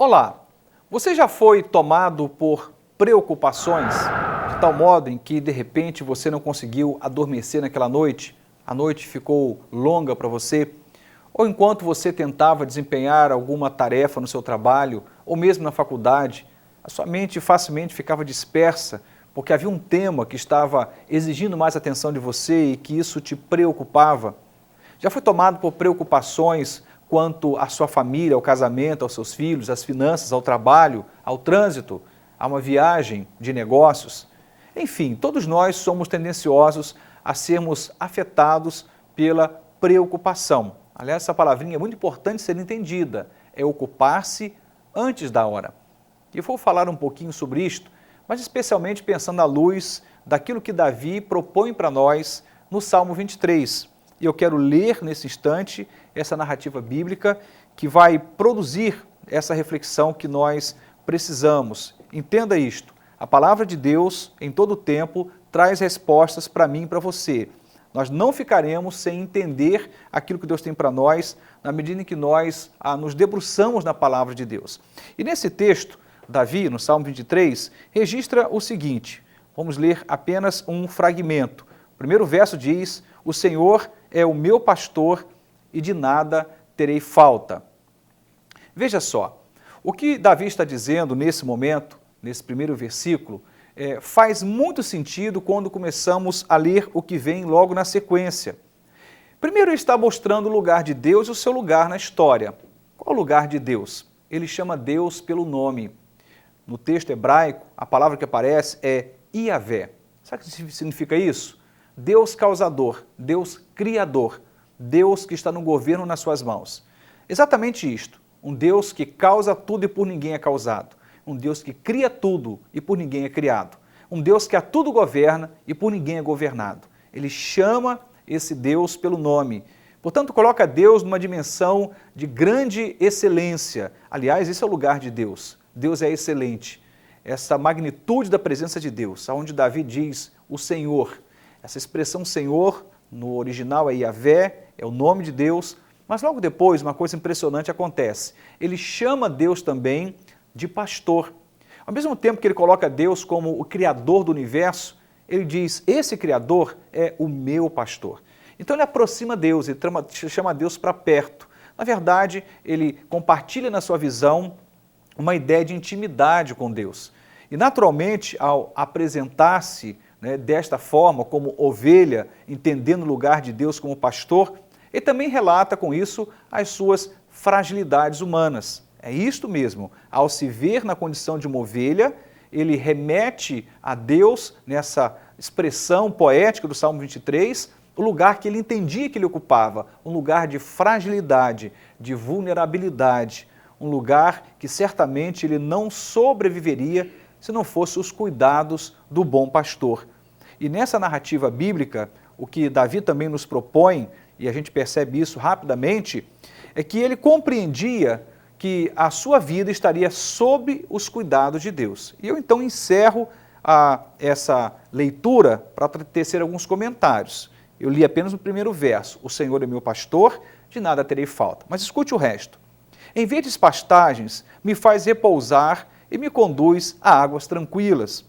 Olá, você já foi tomado por preocupações, de tal modo em que de repente você não conseguiu adormecer naquela noite, a noite ficou longa para você, ou enquanto você tentava desempenhar alguma tarefa no seu trabalho, ou mesmo na faculdade, a sua mente facilmente ficava dispersa, porque havia um tema que estava exigindo mais atenção de você e que isso te preocupava. Já foi tomado por preocupações quanto à sua família, ao casamento, aos seus filhos, às finanças, ao trabalho, ao trânsito, a uma viagem de negócios? Enfim, todos nós somos tendenciosos a sermos afetados pela preocupação. Aliás, essa palavrinha é muito importante ser entendida, é ocupar-se antes da hora. E eu vou falar um pouquinho sobre isto, mas especialmente pensando à luz daquilo que Davi propõe para nós no Salmo 23. E eu quero ler nesse instante essa narrativa bíblica que vai produzir essa reflexão que nós precisamos. Entenda isto, a palavra de Deus em todo o tempo traz respostas para mim e para você. Nós não ficaremos sem entender aquilo que Deus tem para nós na medida em que nós nos debruçamos na palavra de Deus. E nesse texto, Davi, no Salmo 23, registra o seguinte, vamos ler apenas um fragmento. O primeiro verso diz: "O Senhor é o meu pastor e de nada terei falta." Veja só, o que Davi está dizendo nesse momento, nesse primeiro versículo, faz muito sentido quando começamos a ler o que vem logo na sequência. Primeiro ele está mostrando o lugar de Deus e o seu lugar na história. Qual o lugar de Deus? Ele chama Deus pelo nome. No texto hebraico, a palavra que aparece é Iavé. Sabe o que significa isso? Deus causador, Deus criador, Deus que está no governo nas suas mãos. Exatamente isto, um Deus que causa tudo e por ninguém é causado, um Deus que cria tudo e por ninguém é criado, um Deus que a tudo governa e por ninguém é governado. Ele chama esse Deus pelo nome, portanto coloca Deus numa dimensão de grande excelência. Aliás, esse é o lugar de Deus, Deus é excelente, essa magnitude da presença de Deus, onde Davi diz o Senhor. Essa expressão Senhor, no original é Iavé, é o nome de Deus, mas logo depois uma coisa impressionante acontece. Ele chama Deus também de pastor. Ao mesmo tempo que ele coloca Deus como o criador do universo, ele diz, esse criador é o meu pastor. Então ele aproxima Deus, ele chama Deus para perto. Na verdade, ele compartilha na sua visão uma ideia de intimidade com Deus. E naturalmente, ao apresentar-se desta forma, como ovelha, entendendo o lugar de Deus como pastor, ele também relata com isso as suas fragilidades humanas. É isto mesmo, ao se ver na condição de uma ovelha, ele remete a Deus, nessa expressão poética do Salmo 23, o lugar que ele entendia que ele ocupava, um lugar de fragilidade, de vulnerabilidade, um lugar que certamente ele não sobreviveria se não fosse os cuidados do bom pastor. E nessa narrativa bíblica, o que Davi também nos propõe, e a gente percebe isso rapidamente, é que ele compreendia que a sua vida estaria sob os cuidados de Deus. E eu então encerro essa leitura para tecer alguns comentários. Eu li apenas o primeiro verso, o Senhor é meu pastor, de nada terei falta. Mas escute o resto. Em verdes pastagens me faz repousar e me conduz a águas tranquilas.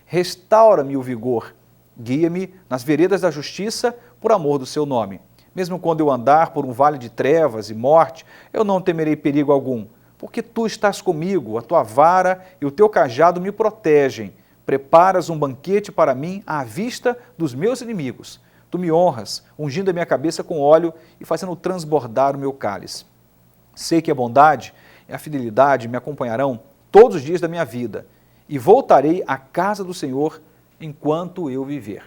Restaura-me o vigor, guia-me nas veredas da justiça por amor do seu nome. Mesmo quando eu andar por um vale de trevas e morte, eu não temerei perigo algum, porque tu estás comigo, a tua vara e o teu cajado me protegem. Preparas um banquete para mim à vista dos meus inimigos. Tu me honras, ungindo a minha cabeça com óleo e fazendo transbordar o meu cálice. Sei que a bondade e a fidelidade me acompanharão todos os dias da minha vida, e voltarei à casa do Senhor enquanto eu viver.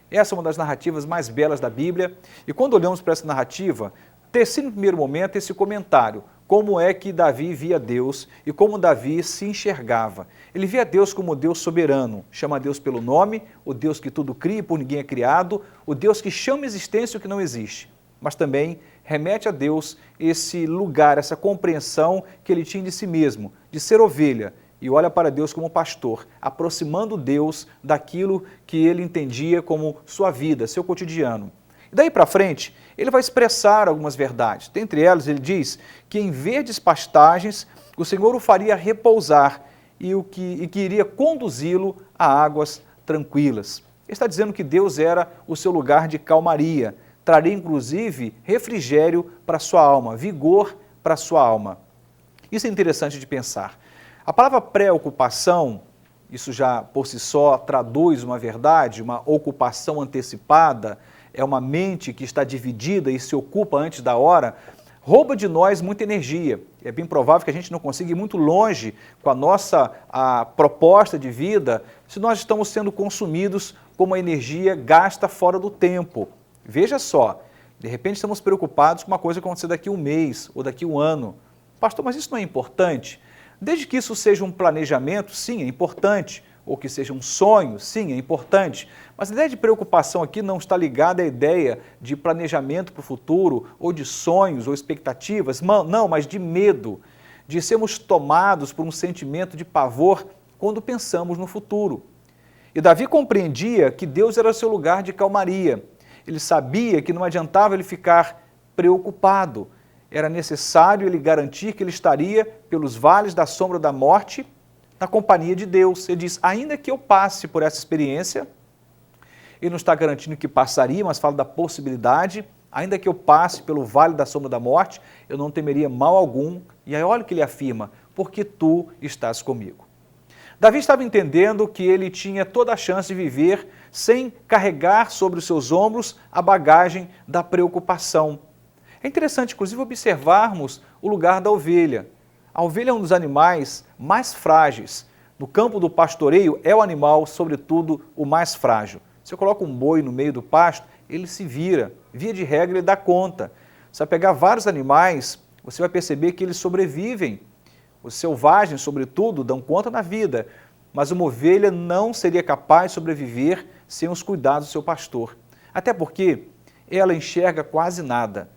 Essa é uma das narrativas mais belas da Bíblia, e quando olhamos para essa narrativa, teci no primeiro momento esse comentário, como é que Davi via Deus e como Davi se enxergava. Ele via Deus como Deus soberano, chama Deus pelo nome, o Deus que tudo cria e por ninguém é criado, o Deus que chama a existência o que não existe, mas também remete a Deus esse lugar, essa compreensão que ele tinha de si mesmo, de ser ovelha, e olha para Deus como pastor, aproximando Deus daquilo que ele entendia como sua vida, seu cotidiano. E daí para frente, ele vai expressar algumas verdades. Dentre elas, ele diz que em verdes pastagens o Senhor o faria repousar e que iria conduzi-lo a águas tranquilas. Ele está dizendo que Deus era o seu lugar de calmaria, traria inclusive refrigério para a sua alma, vigor para a sua alma. Isso é interessante de pensar. A palavra preocupação, isso já por si só traduz uma verdade, uma ocupação antecipada, é uma mente que está dividida e se ocupa antes da hora, rouba de nós muita energia. É bem provável que a gente não consiga ir muito longe com a proposta de vida se nós estamos sendo consumidos com uma energia gasta fora do tempo. Veja só, de repente estamos preocupados com uma coisa que vai acontecer daqui a um mês ou daqui a um ano. Pastor, mas isso não é importante? Desde que isso seja um planejamento, sim, é importante. Ou que seja um sonho, sim, é importante. Mas a ideia de preocupação aqui não está ligada à ideia de planejamento para o futuro, ou de sonhos ou expectativas, não, mas de medo, de sermos tomados por um sentimento de pavor quando pensamos no futuro. E Davi compreendia que Deus era seu lugar de calmaria. Ele sabia que não adiantava ele ficar preocupado. Era necessário ele garantir que ele estaria pelos vales da sombra da morte, na companhia de Deus. Ele diz, ainda que eu passe por essa experiência, ele não está garantindo que passaria, mas fala da possibilidade, ainda que eu passe pelo vale da sombra da morte, eu não temeria mal algum. E aí olha o que ele afirma, porque tu estás comigo. Davi estava entendendo que ele tinha toda a chance de viver sem carregar sobre os seus ombros a bagagem da preocupação. É interessante, inclusive, observarmos o lugar da ovelha. A ovelha é um dos animais mais frágeis. No campo do pastoreio é o animal, sobretudo, o mais frágil. Se eu coloco um boi no meio do pasto, ele se vira. Via de regra, ele dá conta. Se você pegar vários animais, você vai perceber que eles sobrevivem. Os selvagens, sobretudo, dão conta na vida. Mas uma ovelha não seria capaz de sobreviver sem os cuidados do seu pastor. Até porque ela enxerga quase nada.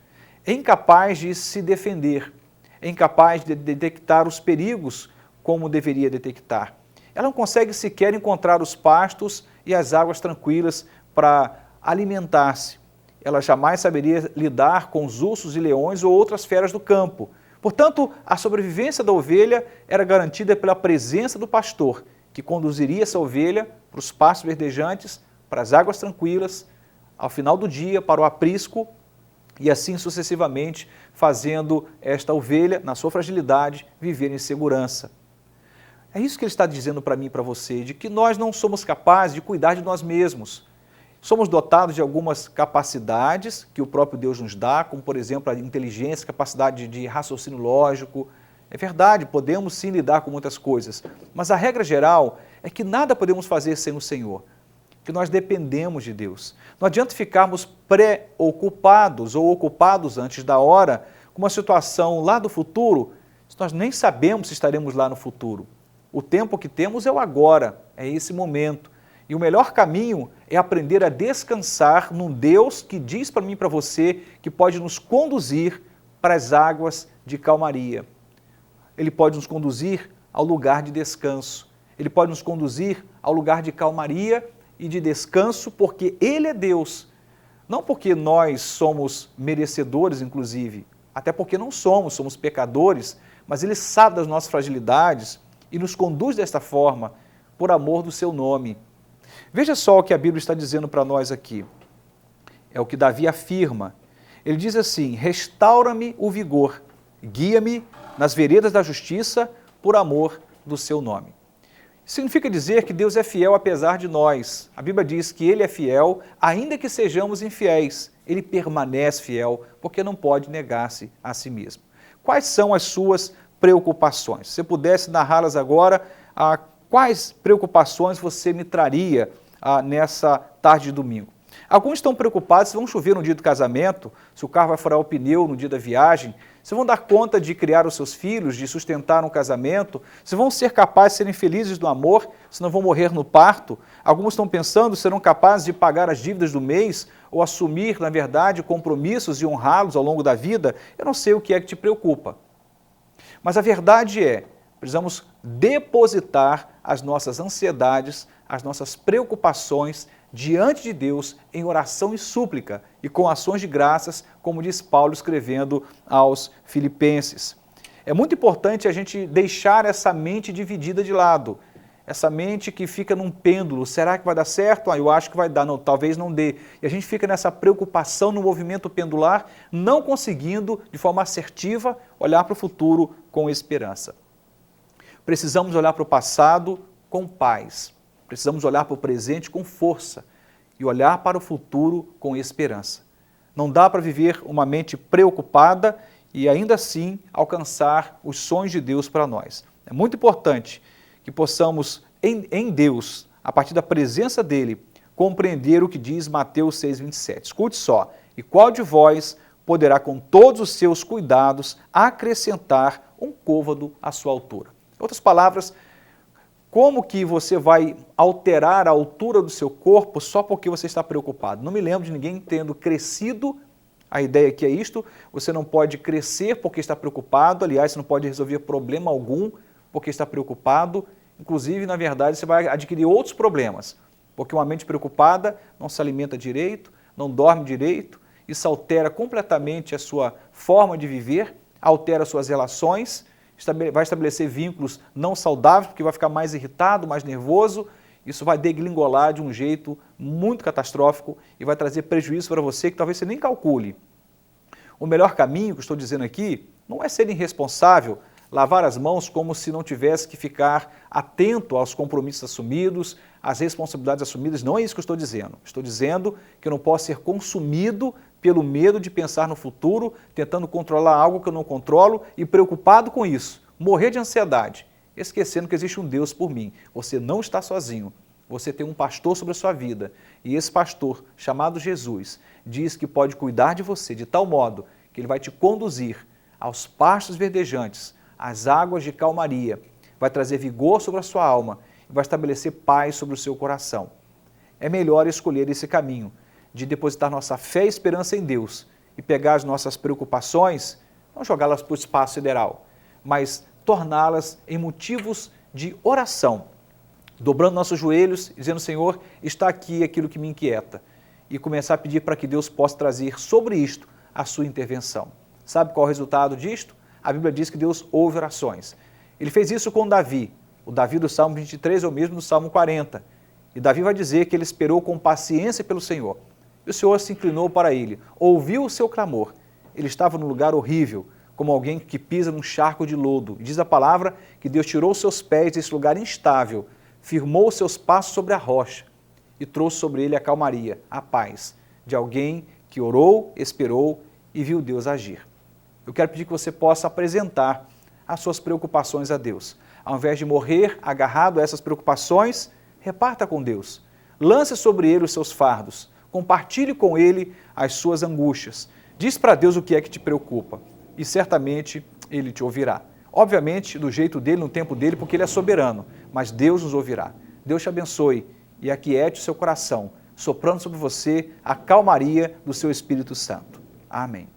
É incapaz de se defender. É incapaz de detectar os perigos como deveria detectar. Ela não consegue sequer encontrar os pastos e as águas tranquilas para alimentar-se. Ela jamais saberia lidar com os ursos e leões ou outras feras do campo. Portanto, a sobrevivência da ovelha era garantida pela presença do pastor, que conduziria essa ovelha para os pastos verdejantes, para as águas tranquilas, ao final do dia, para o aprisco, e assim sucessivamente, fazendo esta ovelha, na sua fragilidade, viver em segurança. É isso que ele está dizendo para mim e para você, de que nós não somos capazes de cuidar de nós mesmos. Somos dotados de algumas capacidades que o próprio Deus nos dá, como, por exemplo, a inteligência, capacidade de raciocínio lógico. É verdade, podemos sim lidar com muitas coisas, mas a regra geral é que nada podemos fazer sem o Senhor, que nós dependemos de Deus. Não adianta ficarmos preocupados ou ocupados antes da hora com uma situação lá do futuro, se nós nem sabemos se estaremos lá no futuro. O tempo que temos é o agora, é esse momento. E o melhor caminho é aprender a descansar num Deus que diz para mim e para você que pode nos conduzir para as águas de calmaria. Ele pode nos conduzir ao lugar de descanso. Ele pode nos conduzir ao lugar de calmaria e de descanso, porque Ele é Deus. Não porque nós somos merecedores, inclusive, até porque não somos pecadores, mas Ele sabe das nossas fragilidades e nos conduz desta forma, por amor do seu nome. Veja só o que a Bíblia está dizendo para nós aqui. É o que Davi afirma. Ele diz assim, restaura-me o vigor, guia-me nas veredas da justiça, por amor do seu nome. Significa dizer que Deus é fiel apesar de nós. A Bíblia diz que Ele é fiel, ainda que sejamos infiéis. Ele permanece fiel, porque não pode negar-se a si mesmo. Quais são as suas preocupações? Se você pudesse narrá-las agora, quais preocupações você me traria nessa tarde de domingo? Alguns estão preocupados se vão chover no dia do casamento, se o carro vai furar o pneu no dia da viagem, se vão dar conta de criar os seus filhos, de sustentar um casamento, se vão ser capazes de serem felizes no amor, se não vão morrer no parto. Alguns estão pensando se serão capazes de pagar as dívidas do mês ou assumir, na verdade, compromissos e honrá-los ao longo da vida. Eu não sei o que é que te preocupa. Mas a verdade é, precisamos depositar as nossas ansiedades, as nossas preocupações diante de Deus em oração e súplica e com ações de graças, como diz Paulo escrevendo aos Filipenses. É muito importante a gente deixar essa mente dividida de lado, essa mente que fica num pêndulo, será que vai dar certo? Eu acho que vai dar, não, talvez não dê. E a gente fica nessa preocupação, no movimento pendular, não conseguindo, de forma assertiva, olhar para o futuro com esperança. Precisamos olhar para o passado com paz, precisamos olhar para o presente com força e olhar para o futuro com esperança. Não dá para viver uma mente preocupada e ainda assim alcançar os sonhos de Deus para nós. É muito importante que possamos, em Deus, a partir da presença dEle, compreender o que diz Mateus 6,27. Escute só, e qual de vós poderá com todos os seus cuidados acrescentar um côvado à sua altura? Em outras palavras, como que você vai alterar a altura do seu corpo só porque você está preocupado? Não me lembro de ninguém tendo crescido. A ideia aqui é isto, você não pode crescer porque está preocupado, aliás, você não pode resolver problema algum porque está preocupado, inclusive, na verdade, você vai adquirir outros problemas, porque uma mente preocupada não se alimenta direito, não dorme direito, isso altera completamente a sua forma de viver, altera suas relações, vai estabelecer vínculos não saudáveis, porque vai ficar mais irritado, mais nervoso, isso vai degringolar de um jeito muito catastrófico e vai trazer prejuízo para você que talvez você nem calcule. O melhor caminho, que eu estou dizendo aqui, não é ser irresponsável, lavar as mãos como se não tivesse que ficar atento aos compromissos assumidos, às responsabilidades assumidas, não é isso que eu estou dizendo. Estou dizendo que eu não posso ser consumido pelo medo de pensar no futuro, tentando controlar algo que eu não controlo e preocupado com isso, morrer de ansiedade, esquecendo que existe um Deus por mim. Você não está sozinho, você tem um pastor sobre a sua vida e esse pastor, chamado Jesus, diz que pode cuidar de você de tal modo que ele vai te conduzir aos pastos verdejantes, às águas de calmaria, vai trazer vigor sobre a sua alma e vai estabelecer paz sobre o seu coração. É melhor escolher esse caminho de depositar nossa fé e esperança em Deus e pegar as nossas preocupações, não jogá-las para o espaço sideral, mas torná-las em motivos de oração, dobrando nossos joelhos, dizendo, Senhor, está aqui aquilo que me inquieta, e começar a pedir para que Deus possa trazer sobre isto a sua intervenção. Sabe qual é o resultado disto? A Bíblia diz que Deus ouve orações. Ele fez isso com Davi. O Davi do Salmo 23 é o mesmo do Salmo 40. E Davi vai dizer que ele esperou com paciência pelo Senhor. E o Senhor se inclinou para ele, ouviu o seu clamor. Ele estava num lugar horrível, como alguém que pisa num charco de lodo. E diz a palavra que Deus tirou os seus pés desse lugar instável, firmou os seus passos sobre a rocha e trouxe sobre ele a calmaria, a paz de alguém que orou, esperou e viu Deus agir. Eu quero pedir que você possa apresentar as suas preocupações a Deus. Ao invés de morrer agarrado a essas preocupações, reparta com Deus. Lance sobre Ele os seus fardos. Compartilhe com Ele as suas angústias. Diz para Deus o que é que te preocupa e certamente Ele te ouvirá. Obviamente, do jeito dele, no tempo dele, porque Ele é soberano, mas Deus nos ouvirá. Deus te abençoe e aquiete o seu coração, soprando sobre você a calmaria do seu Espírito Santo. Amém.